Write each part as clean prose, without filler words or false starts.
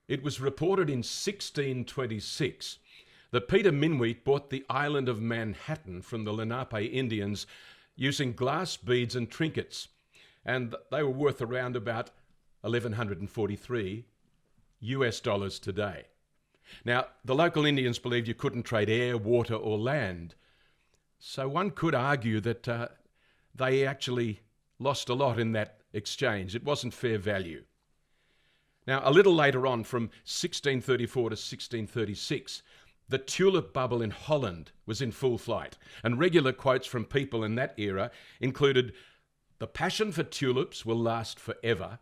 It was reported in 1626 that Peter Minuit bought the island of Manhattan from the Lenape Indians using glass beads and trinkets, and they were worth around about 1143 US dollars today. Now, the local Indians believed you couldn't trade air, water, or land, so one could argue that they actually lost a lot in that exchange. It wasn't fair value. Now, a little later on, from 1634 to 1636, the tulip bubble in Holland was in full flight, and regular quotes from people in that era included, "The passion for tulips will last forever,"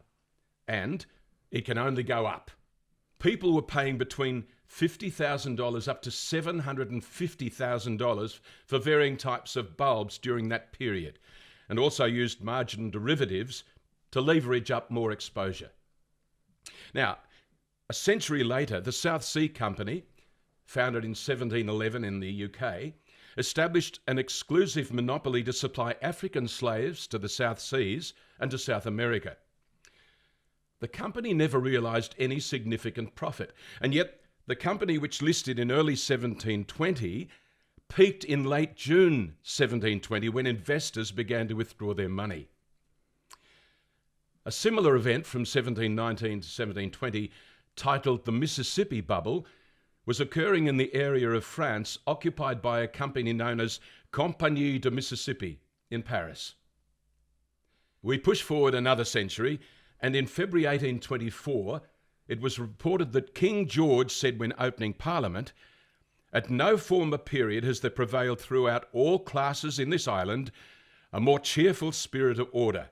and "It can only go up." People were paying between $50,000 up to $750,000 for varying types of bulbs during that period, and also used margin derivatives to leverage up more exposure. Now, a century later, the South Sea Company, founded in 1711 in the UK, established an exclusive monopoly to supply African slaves to the South Seas and to South America. The company never realised any significant profit, and yet the company, which listed in early 1720, peaked in late June 1720 when investors began to withdraw their money. A similar event from 1719 to 1720, titled the Mississippi Bubble, was occurring in the area of France occupied by a company known as Compagnie de Mississippi in Paris. We push forward another century, and in February 1824, it was reported that King George said when opening Parliament, "At no former period has there prevailed throughout all classes in this island a more cheerful spirit of order,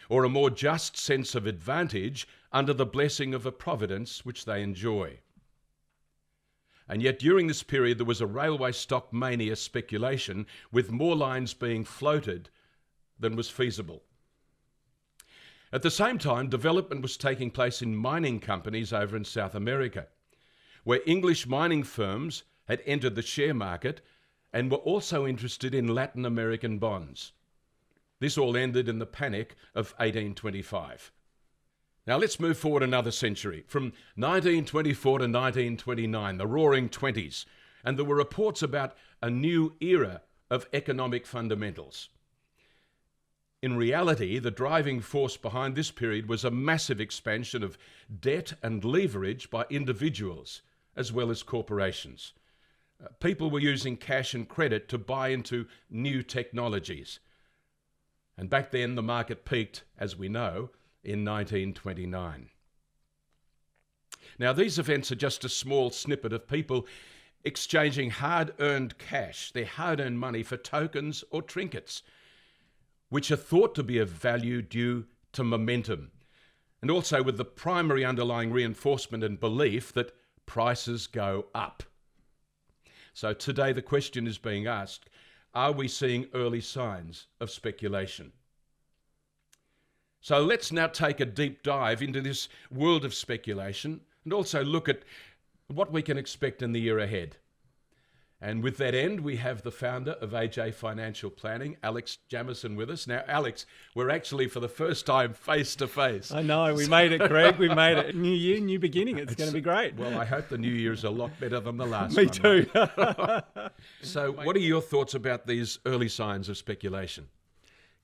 or a more just sense of advantage under the blessing of a providence which they enjoy." And yet during this period there was a railway stock mania speculation, with more lines being floated than was feasible. At the same time, development was taking place in mining companies over in South America, where English mining firms had entered the share market and were also interested in Latin American bonds. This all ended in the panic of 1825. Now let's move forward another century, from 1924 to 1929, the Roaring Twenties, and there were reports about a new era of economic fundamentals. In reality, the driving force behind this period was a massive expansion of debt and leverage by individuals as well as corporations. People were using cash and credit to buy into new technologies. And back then, the market peaked, as we know, in 1929. Now, these events are just a small snippet of people exchanging hard-earned cash, their hard-earned money, for tokens or trinkets, which are thought to be of value due to momentum, and also with the primary underlying reinforcement and belief that prices go up. So today the question is being asked, are we seeing early signs of speculation? So let's now take a deep dive into this world of speculation and also look at what we can expect in the year ahead. And with that end, we have the founder of AJ Financial Planning, Alex Jamieson, with us. Now, Alex, we're actually for the first time face to face. I know, we made it, Greg. We made it. New year, new beginning. It's going to be great. Well, I hope the new year's a lot better than the last Me one. too. So what are your thoughts about these early signs of speculation?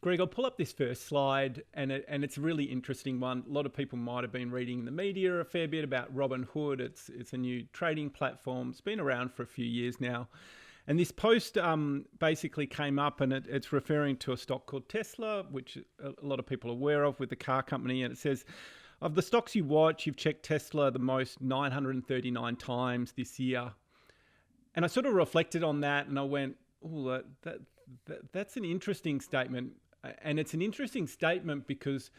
Greg, I'll pull up this first slide, and it's a really interesting one. A lot of people might have been reading in the media a fair bit about Robinhood. It's a new trading platform. It's been around for a few years now. And this post basically came up, and it's referring to a stock called Tesla, which a lot of people are aware of, with the car company. And it says, of the stocks you watch, you've checked Tesla the most 939 times this year. And I sort of reflected on that, and I went, oh, that's an interesting statement. And it's an interesting statement because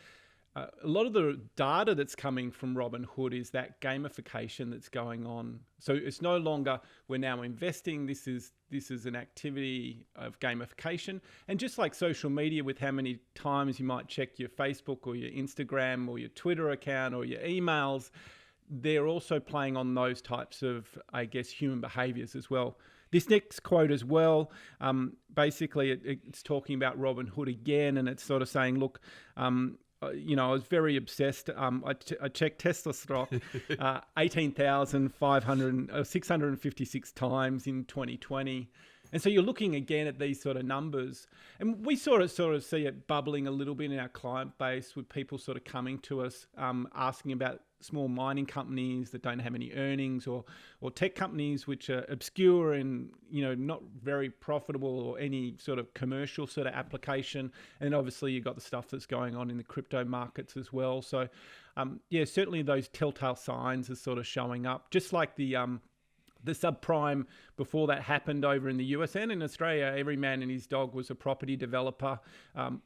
a lot of the data that's coming from Robinhood is that gamification that's going on. So it's no longer we're now investing. This is an activity of gamification. And just like social media, with how many times you might check your Facebook or your Instagram or your Twitter account or your emails, they're also playing on those types of, I guess, human behaviors as well. This next quote as well, basically it's talking about Robinhood again, and it's sort of saying, look, I was very obsessed. I checked Tesla stock 656 times in 2020. And so you're looking again at these sort of numbers. And we sort of see it bubbling a little bit in our client base with people sort of coming to us asking about small mining companies that don't have any earnings or tech companies which are obscure and, not very profitable or any sort of commercial sort of application. And obviously you've got the stuff that's going on in the crypto markets as well. So, certainly those telltale signs are sort of showing up, just like the subprime before that happened over in the US and in Australia. Every man and his dog was a property developer.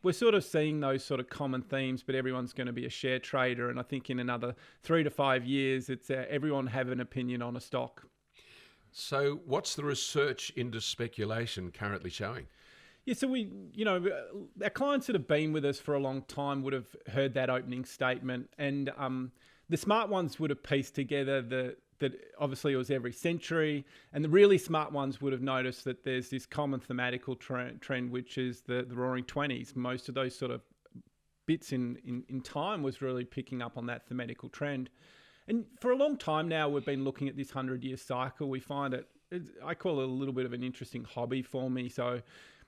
We're sort of seeing those sort of common themes, but everyone's going to be a share trader. And I think in another 3 to 5 years, it's everyone have an opinion on a stock. So what's the research into speculation currently showing? Yeah, so our clients that have been with us for a long time would have heard that opening statement, and the smart ones would have pieced together that obviously it was every century, and the really smart ones would have noticed that there's this common thematical trend, which is the Roaring Twenties. Most of those sort of bits in time was really picking up on that thematical trend. And for a long time now, we've been looking at this 100-year cycle. We find I call it a little bit of an interesting hobby for me. So,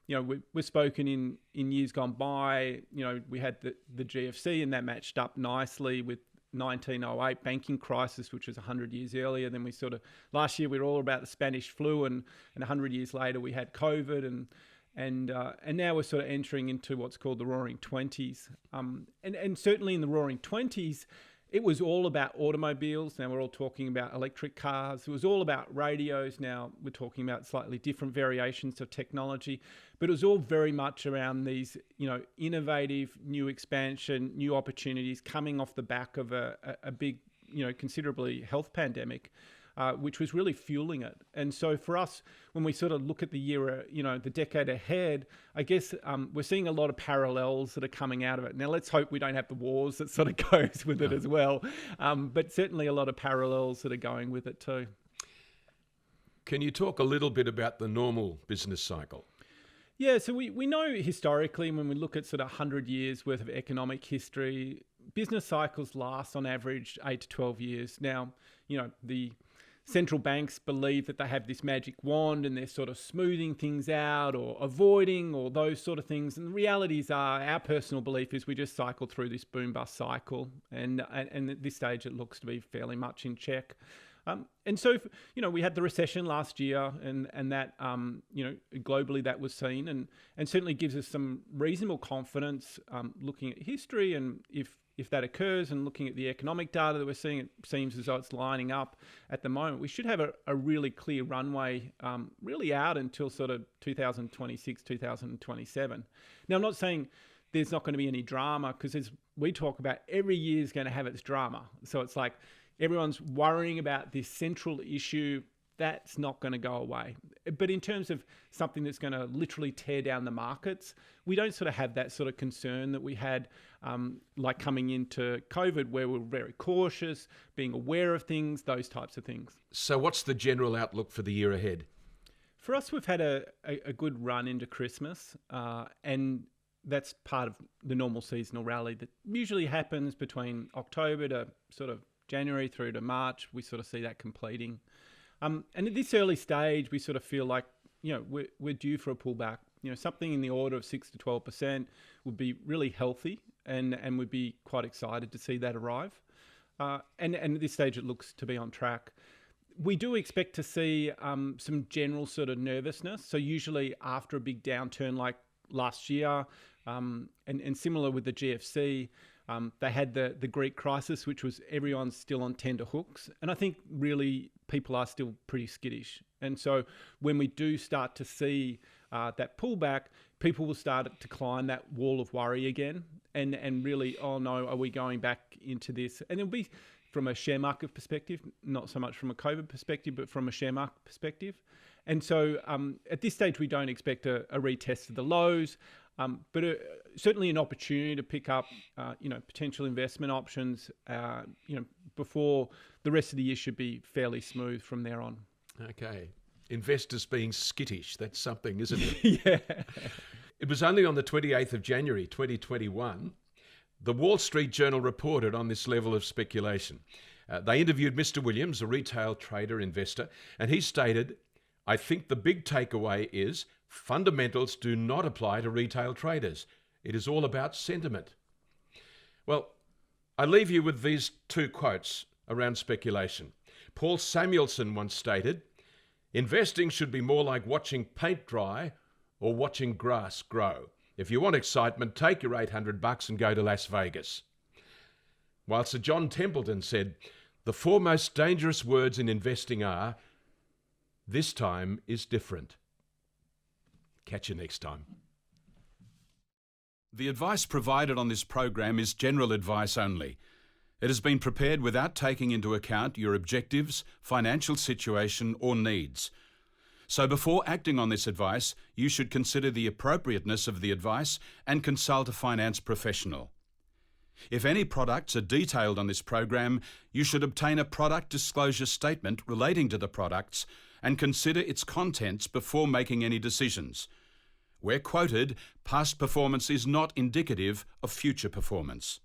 we've spoken in years gone by. We had the GFC, and that matched up nicely with 1908 banking crisis, which was 100 years earlier. Then last year we were all about the Spanish flu, and 100 years later we had COVID, and now we're sort of entering into what's called the Roaring Twenties. And certainly in the Roaring Twenties, it was all about automobiles. Now we're all talking about electric cars. It was all about radios. Now we're talking about slightly different variations of technology, but it was all very much around these, innovative, new expansion, new opportunities coming off the back of a big, considerably health pandemic, which was really fueling it. And so for us, when we sort of look at the year, the decade ahead, I guess we're seeing a lot of parallels that are coming out of it. Now, let's hope we don't have the wars that sort of goes with it as well. But certainly a lot of parallels that are going with it too. Can you talk a little bit about the normal business cycle? Yeah, so we know historically, when we look at sort of 100 years worth of economic history, business cycles last on average 8 to 12 years. Now, the central banks believe that they have this magic wand and they're sort of smoothing things out or avoiding or those sort of things. And the realities are, our personal belief is we just cycle through this boom-bust cycle. And at this stage, it looks to be fairly much in check. And so, we had the recession last year, and that, globally that was seen, and certainly gives us some reasonable confidence looking at history. And if that occurs and looking at the economic data that we're seeing, it seems as though it's lining up at the moment. We should have a really clear runway really out until sort of 2026, 2027. Now, I'm not saying there's not going to be any drama, because as we talk about, every year is going to have its drama. So it's like everyone's worrying about this central issue. That's not going to go away. But in terms of something that's going to literally tear down the markets, we don't sort of have that sort of concern that we had like coming into COVID, where we're very cautious, being aware of things, those types of things. So what's the general outlook for the year ahead? For us, we've had a good run into Christmas, and that's part of the normal seasonal rally that usually happens between October to sort of January through to March. We sort of see that completing. And at this early stage, we sort of feel like, we're due for a pullback. Something in the order of 6 to 12% would be really healthy, and we'd be quite excited to see that arrive. And at this stage, it looks to be on track. We do expect to see some general sort of nervousness. So usually after a big downturn like last year, and similar with the GFC, they had the Greek crisis, which was everyone's still on tender hooks. And I think really people are still pretty skittish. And so when we do start to see that pullback, people will start to climb that wall of worry again and really, oh no, are we going back into this? And it'll be from a share market perspective, not so much from a COVID perspective, but from a share market perspective. And so at this stage, we don't expect a retest of the lows. But certainly an opportunity to pick up, potential investment options, before the rest of the year should be fairly smooth from there on. Okay. Investors being skittish, that's something, isn't it? Yeah. It was only on the 28th of January 2021 The Wall Street Journal reported on this level of speculation. They interviewed Mr. Williams, a retail trader investor, and he stated, "I think the big takeaway is fundamentals do not apply to retail traders. It is all about sentiment." Well, I leave you with these two quotes around speculation. Paul Samuelson once stated, "Investing should be more like watching paint dry or watching grass grow. If you want excitement, take your $800 and go to Las Vegas." While Sir John Templeton said, "The four most dangerous words in investing are, 'This time is different.'" Catch you next time. The advice provided on this program is general advice only. It has been prepared without taking into account your objectives, financial situation, or needs. So before acting on this advice, you should consider the appropriateness of the advice and consult a finance professional. If any products are detailed on this program, you should obtain a product disclosure statement relating to the products and consider its contents before making any decisions. Where quoted, past performance is not indicative of future performance.